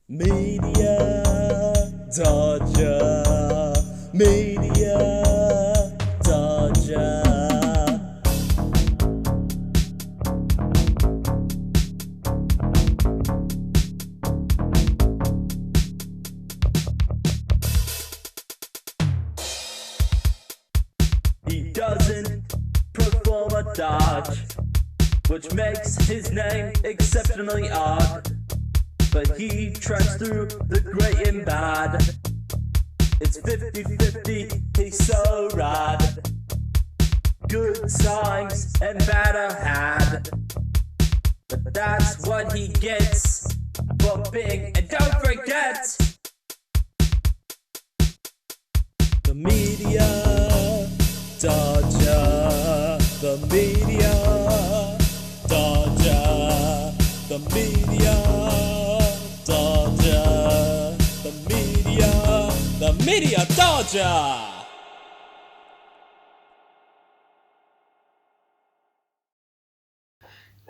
Media Dodger, Media Dodger. He doesn't perform a dodge, which makes his name exceptionally odd. But he trends through the great and bad. It's 50-50, he's so rad. Good times and bad are had. But that's what he gets for being, and don't forget, the media dodger, the media dodger, the media dodger, the media dodger.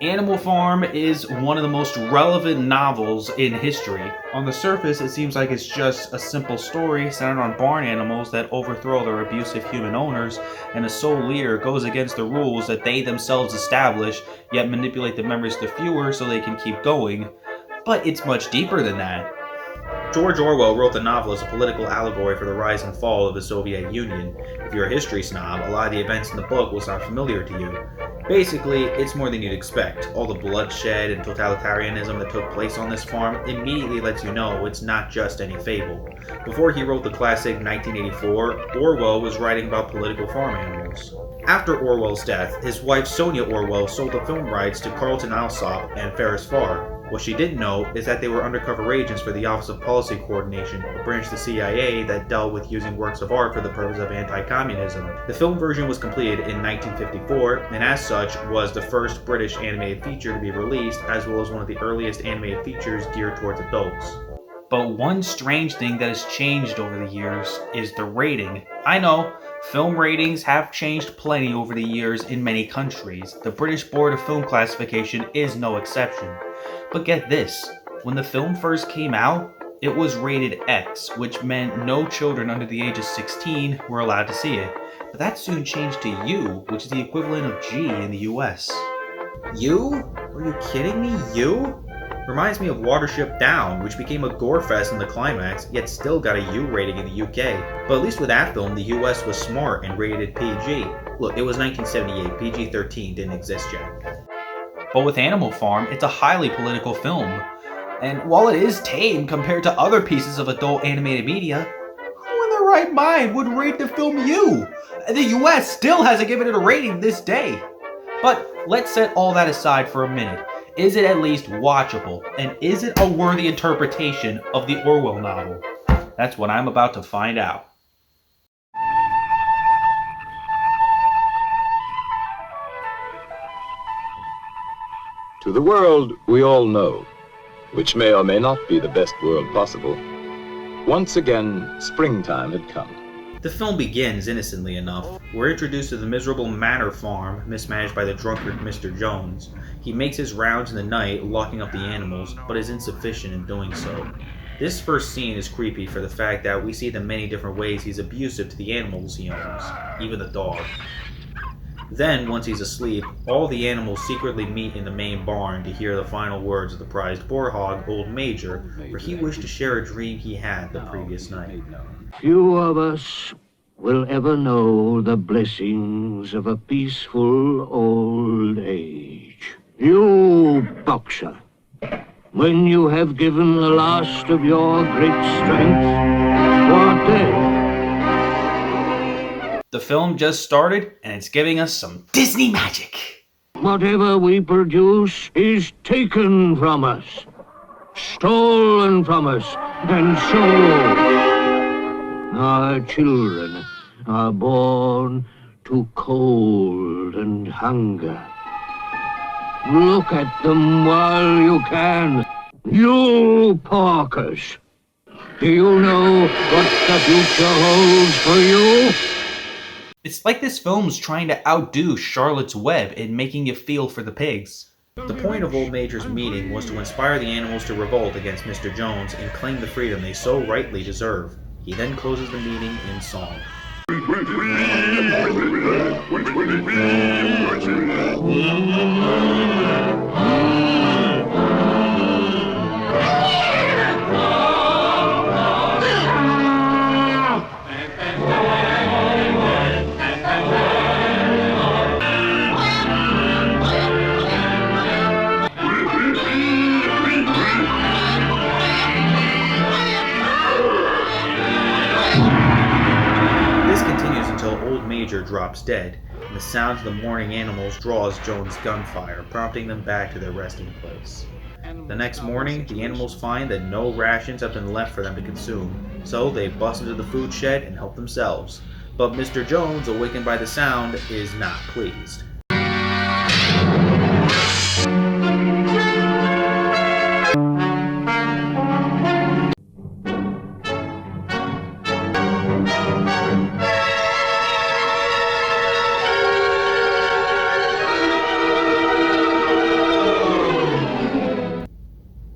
Animal Farm is one of the most relevant novels in history. On the surface, it seems like it's just a simple story centered on barn animals that overthrow their abusive human owners, and a sole leader goes against the rules that they themselves establish, yet manipulate the members to fewer so they can keep going. But it's much deeper than that. George Orwell wrote the novel as a political allegory for the rise and fall of the Soviet Union. If you're a history snob, a lot of the events in the book will sound familiar to you. Basically, it's more than you'd expect. All the bloodshed and totalitarianism that took place on this farm immediately lets you know it's not just any fable. Before he wrote the classic 1984, Orwell was writing about political farm animals. After Orwell's death, his wife Sonia Orwell sold the film rights to Carlton Alsop and Ferris Farr. What she didn't know is that they were undercover agents for the Office of Policy Coordination, a branch of the CIA that dealt with using works of art for the purpose of anti-communism. The film version was completed in 1954, and as such was the first British animated feature to be released, as well as one of the earliest animated features geared towards adults. But one strange thing that has changed over the years is the rating. I know, film ratings have changed plenty over the years in many countries. The British Board of Film Classification is no exception. But get this, when the film first came out, it was rated X, which meant no children under the age of 16 were allowed to see it. But that soon changed to U, which is the equivalent of G in the US. U? Are you kidding me? U? Reminds me of Watership Down, which became a gore fest in the climax, yet still got a U rating in the UK. But at least with that film, the US was smart and rated PG. Look, it was 1978, PG-13 didn't exist yet. But with Animal Farm, it's a highly political film. And while it is tame compared to other pieces of adult animated media, who in their right mind would rate the film U? The US still hasn't given it a rating this day. But let's set all that aside for a minute. Is it at least watchable? And is it a worthy interpretation of the Orwell novel? That's what I'm about to find out. To the world we all know, which may or may not be the best world possible, once again springtime had come. The film begins innocently enough. We're introduced to the miserable manor farm mismanaged by the drunkard Mr. Jones. He makes his rounds in the night, locking up the animals, but is insufficient in doing so. This first scene is creepy for the fact that we see the many different ways he's abusive to the animals he owns, even the dog. Then, once he's asleep, all the animals secretly meet in the main barn to hear the final words of the prized boar hog, Old Major, for he wished to share a dream he had the previous night. Few of us will ever know the blessings of a peaceful old age. You, boxer, when you have given the last of your great strength, what then? The film just started, and it's giving us some Disney magic. Whatever we produce is taken from us, stolen from us, and so our children are born to cold and hunger. Look at them while you can. You porkers. Do you know what the future holds for you? It's like this film's trying to outdo Charlotte's Web in making you feel for the pigs. The point of Old Major's meeting was to inspire the animals to revolt against Mr. Jones and claim the freedom they so rightly deserve. He then closes the meeting in song. Major drops dead, and the sounds of the mourning animals draws Jones' gunfire, prompting them back to their resting place. The next morning, the animals find that no rations have been left for them to consume, so they bust into the food shed and help themselves. But Mr. Jones, awakened by the sound, is not pleased.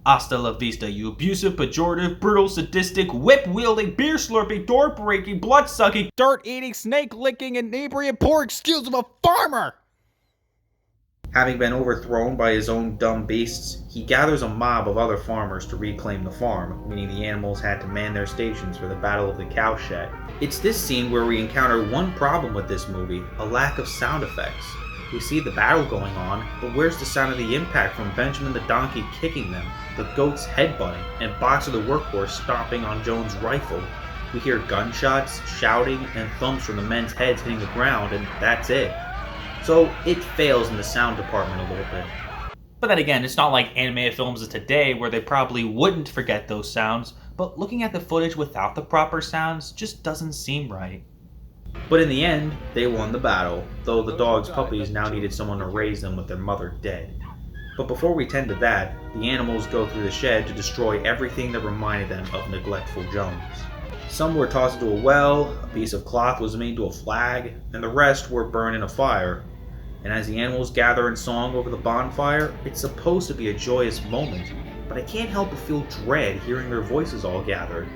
Hasta la vista, you abusive, pejorative, brutal, sadistic, whip-wielding, beer-slurping, door-breaking, blood-sucking, dirt-eating, snake-licking, inebriate, poor excuse of a farmer! Having been overthrown by his own dumb beasts, he gathers a mob of other farmers to reclaim the farm, meaning the animals had to man their stations for the Battle of the Cowshed. It's this scene where we encounter one problem with this movie, a lack of sound effects. We see the battle going on, but where's the sound of the impact from Benjamin the donkey kicking them, the goats headbutting, and Boxer the workhorse stomping on Jones' rifle? We hear gunshots, shouting, and thumps from the men's heads hitting the ground, and that's it. So it fails in the sound department a little bit. But then again, it's not like animated films of today where they probably wouldn't forget those sounds, but looking at the footage without the proper sounds just doesn't seem right. But in the end, they won the battle, though the dog's puppies now needed someone to raise them with their mother dead. But before we tend to that, the animals go through the shed to destroy everything that reminded them of neglectful Jones. Some were tossed into a well, a piece of cloth was made into a flag, and the rest were burned in a fire. And as the animals gather in song over the bonfire, it's supposed to be a joyous moment, but I can't help but feel dread hearing their voices all gathered.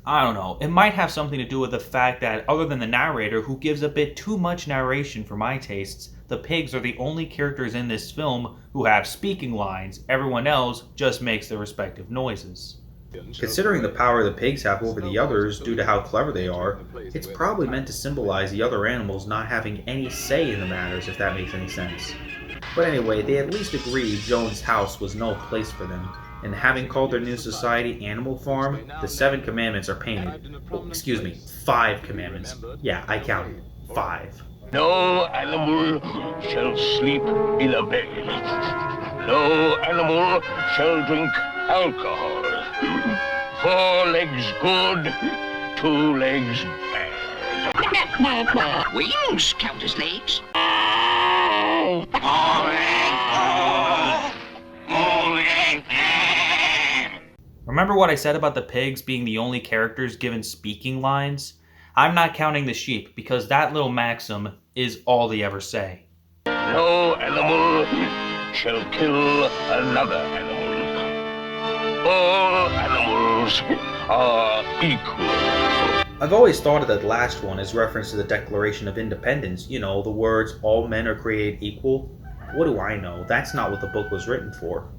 I don't know, it might have something to do with the fact that, other than the narrator, who gives a bit too much narration for my tastes, the pigs are the only characters in this film who have speaking lines. Everyone else just makes their respective noises. Considering the power the pigs have over the others due to how clever they are, it's probably meant to symbolize the other animals not having any say in the matters, if that makes any sense. But anyway, they at least agreed Jones' house was no place for them. And having called their new society Animal Farm, the 7 commandments are painted. Oh, excuse me, 5 commandments. Yeah, I counted. 5. No animal shall sleep in a bed. No animal shall drink alcohol. 4 legs good, 2 legs bad. Wings count as legs. Remember what I said about the pigs being the only characters given speaking lines? I'm not counting the sheep, because that little maxim is all they ever say. No animal shall kill another animal. All animals are equal. I've always thought of that last one as reference to the Declaration of Independence. You know, the words, all men are created equal. What do I know? That's not what the book was written for.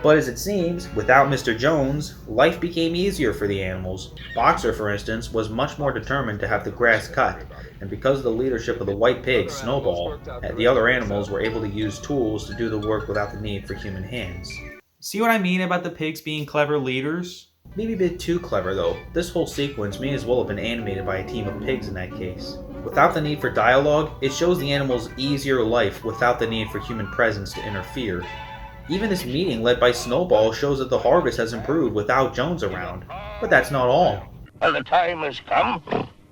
But as it seems, without Mr. Jones, life became easier for the animals. Boxer, for instance, was much more determined to have the grass cut, and because of the leadership of the white pig, Snowball, the other animals were able to use tools to do the work without the need for human hands. See what I mean about the pigs being clever leaders? Maybe a bit too clever though. This whole sequence may as well have been animated by a team of pigs in that case. Without the need for dialogue, it shows the animals' easier life without the need for human presence to interfere. Even this meeting led by Snowball shows that the harvest has improved without Jones around. But that's not all. And the time has come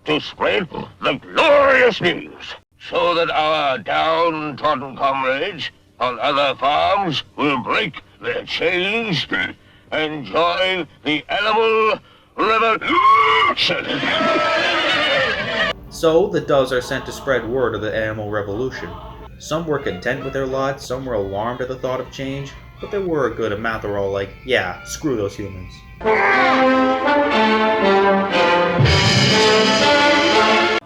to spread the glorious news. so that our downtrodden comrades on other farms will break their chains and join the animal revolution. So the doves are sent to spread word of the animal revolution. Some were content with their lot, some were alarmed at the thought of change, but there were a good amount that were all like, yeah, screw those humans.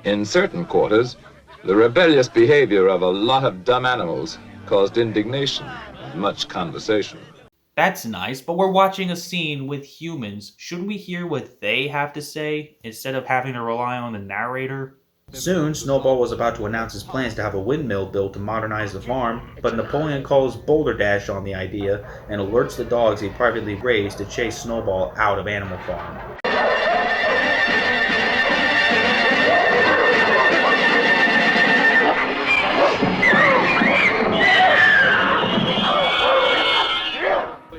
In certain quarters, the rebellious behavior of a lot of dumb animals caused indignation and much conversation. That's nice, but we're watching a scene with humans. Shouldn't we hear what they have to say instead of having to rely on the narrator? Soon, Snowball was about to announce his plans to have a windmill built to modernize the farm, but Napoleon calls Boulder Dash on the idea and alerts the dogs he privately raised to chase Snowball out of Animal Farm.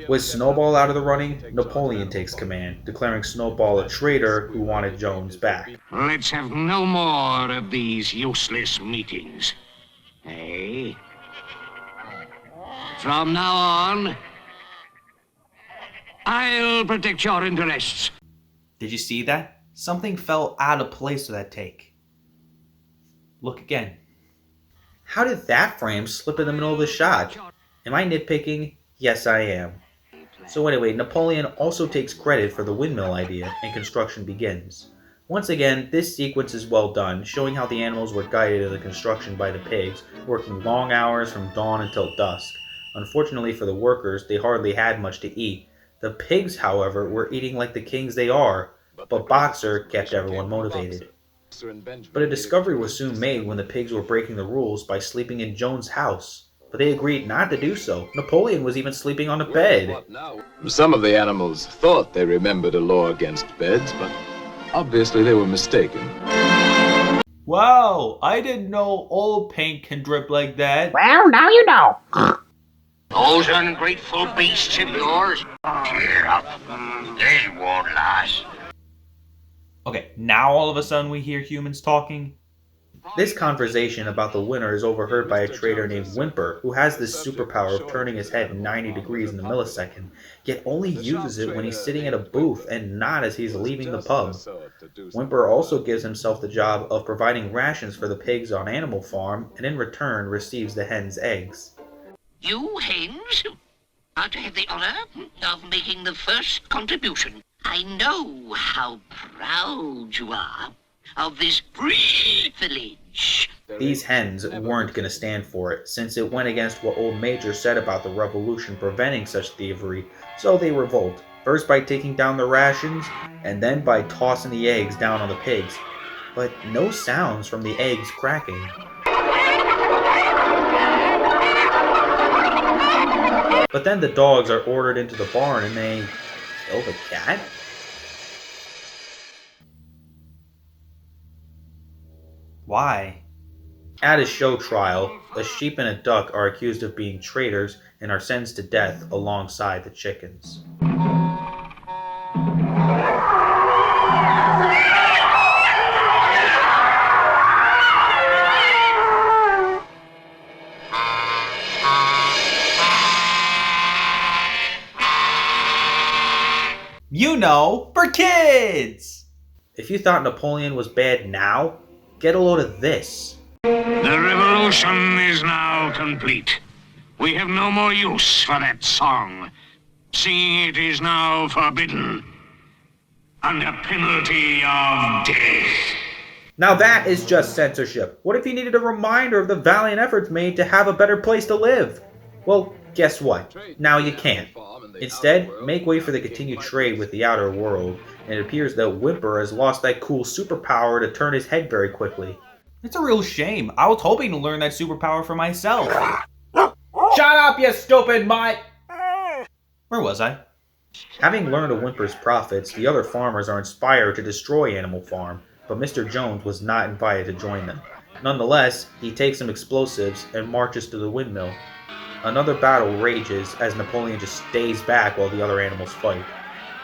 With Snowball out of the running, Napoleon takes command, declaring Snowball a traitor who wanted Jones back. Let's have no more of these useless meetings. Eh? From now on, I'll protect your interests. Did you see that? Something fell out of place with that take. Look again. How did that frame slip in the middle of the shot? Am I nitpicking? Yes, I am. So anyway, Napoleon also takes credit for the windmill idea, and construction begins. Once again, this sequence is well done, showing how the animals were guided to the construction by the pigs, working long hours from dawn until dusk. Unfortunately for the workers, they hardly had much to eat. The pigs, however, were eating like the kings they are, but Boxer kept everyone motivated. But a discovery was soon made when the pigs were breaking the rules by sleeping in Jones' house. But they agreed not to do so. Napoleon was even sleeping on the bed. Some of the animals thought they remembered a law against beds, but obviously they were mistaken. Wow, I didn't know old paint can drip like that. Well, now you know. Those ungrateful beasts of yours, cheer up. They won't last. Okay, now all of a sudden we hear humans talking. This conversation about the winner is overheard by a traitor named Whimper, who has this superpower of turning his head 90 degrees in a millisecond, yet only uses it when he's sitting at a booth and not as he's leaving the pub. Whimper also gives himself the job of providing rations for the pigs on Animal Farm, and in return receives the hens' eggs. You hens are to have the honor of making the first contribution. I know how proud you are of this privilege. These hens weren't going to stand for it, since it went against what Old Major said about the revolution preventing such thievery, so they revolt, first by taking down the rations, and then by tossing the eggs down on the pigs. But no sounds from the eggs cracking. But then the dogs are ordered into the barn and they kill the cat? Why? At a show trial, a sheep and a duck are accused of being traitors and are sentenced to death alongside the chickens. You know, for kids! If you thought Napoleon was bad now, get a load of this. The revolution is now complete. We have no more use for that song. Singing it is now forbidden, under penalty of death. Now that is just censorship. What if you needed a reminder of the valiant efforts made to have a better place to live? Well, guess what? Now you can't. Instead, make way for the continued trade with the outer world, and it appears that Whimper has lost that cool superpower to turn his head very quickly. It's a real shame. I was hoping to learn that superpower for myself. Shut up, you stupid mutt! Where was I? Having learned of Whimper's profits, the other farmers are inspired to destroy Animal Farm, but Mr. Jones was not invited to join them. Nonetheless, he takes some explosives and marches to the windmill. Another battle rages as Napoleon just stays back while the other animals fight.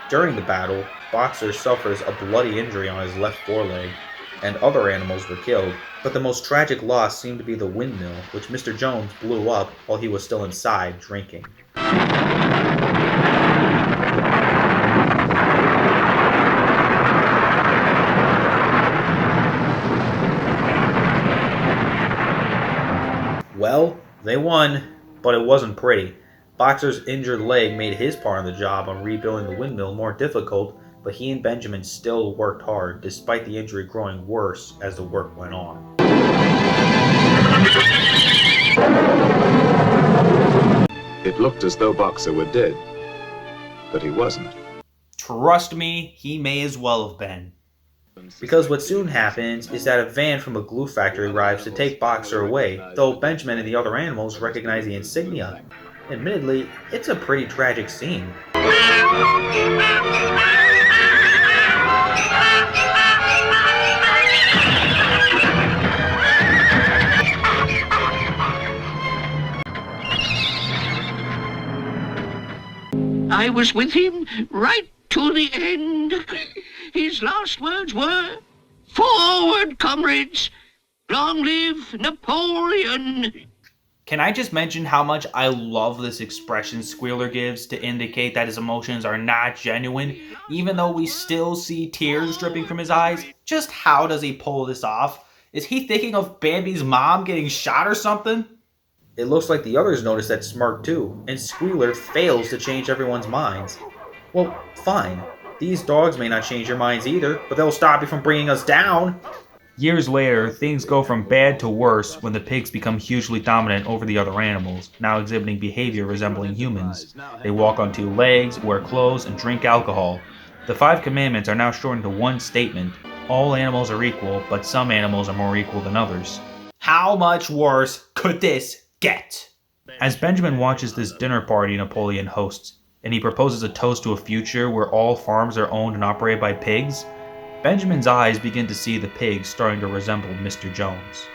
During the battle, Boxer suffers a bloody injury on his left foreleg, and other animals were killed, But the most tragic loss seemed to be the windmill, which Mr. Jones blew up while he was still inside drinking. Well, they won, but it wasn't pretty. Boxer's injured leg made his part of the job on rebuilding the windmill more difficult, but he and Benjamin still worked hard, despite the injury growing worse as the work went on. It looked as though Boxer were dead, but he wasn't. Trust me, he may as well have been. Because what soon happens is that a van from a glue factory arrives to take Boxer away, though Benjamin and the other animals recognize the insignia. Admittedly, it's a pretty tragic scene. I was with him right to the end. His last words were, "Forward, comrades! Long live Napoleon!" Can I just mention how much I love this expression Squealer gives to indicate that his emotions are not genuine, even though we still see tears dripping from his eyes? Just how does he pull this off? Is he thinking of Bambi's mom getting shot or something? It looks like the others notice that smirk too, and Squealer fails to change everyone's minds. Well, fine. These dogs may not change your minds either, but they'll stop you from bringing us down. Years later, things go from bad to worse when the pigs become hugely dominant over the other animals, now exhibiting behavior resembling humans. They walk on two legs, wear clothes, and drink alcohol. The 5 commandments are now shortened to one statement. All animals are equal, but some animals are more equal than others. How much worse could this get? As Benjamin watches this dinner party Napoleon hosts, and he proposes a toast to a future where all farms are owned and operated by pigs, Benjamin's eyes begin to see the pigs starting to resemble Mr. Jones.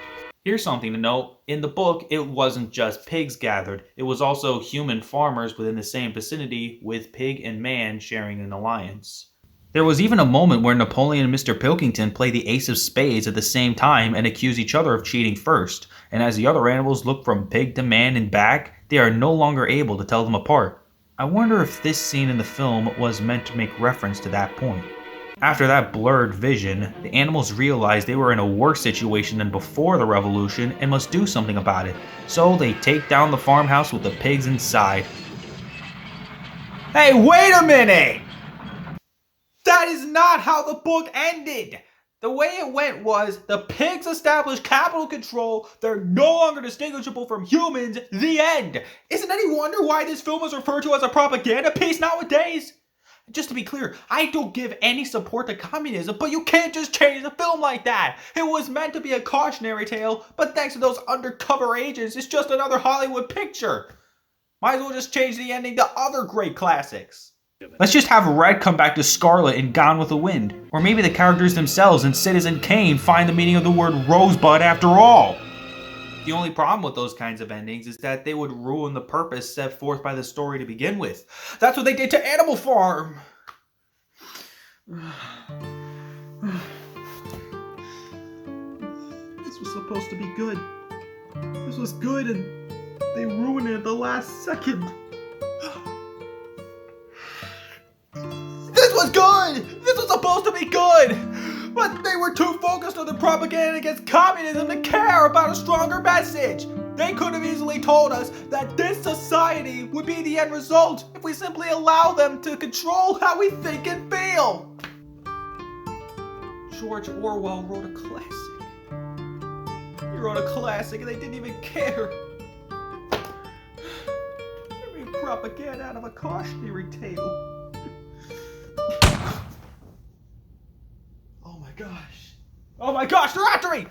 Here's something to note. In the book, it wasn't just pigs gathered. It was also human farmers within the same vicinity, with pig and man sharing an alliance. There was even a moment where Napoleon and Mr. Pilkington play the ace of spades at the same time and accuse each other of cheating first, and as the other animals look from pig to man and back, they are no longer able to tell them apart. I wonder if this scene in the film was meant to make reference to that point. After that blurred vision, the animals realize they were in a worse situation than before the revolution and must do something about it, so they take down the farmhouse with the pigs inside. Hey, wait a minute! That is not how the book ended! The way it went was, the pigs established capital control, they're no longer distinguishable from humans, the end! Isn't any wonder why this film is referred to as a propaganda piece nowadays? Just to be clear, I don't give any support to communism, but you can't just change the film like that! It was meant to be a cautionary tale, but thanks to those undercover agents, it's just another Hollywood picture! Might as well just change the ending to other great classics. Let's just have Red come back to Scarlet in Gone with the Wind. Or maybe the characters themselves in Citizen Kane find the meaning of the word rosebud after all. The only problem with those kinds of endings is that they would ruin the purpose set forth by the story to begin with. That's what they did to Animal Farm! This was supposed to be good. This was good and they ruined it at the last second. This was good! This was supposed to be good! But they were too focused on the propaganda against communism to care about a stronger message! They could have easily told us that this society would be the end result if we simply allow them to control how we think and feel! George Orwell wrote a classic. He wrote a classic and they didn't even care. They made propaganda out of a cautionary tale. Oh my gosh, they're after me!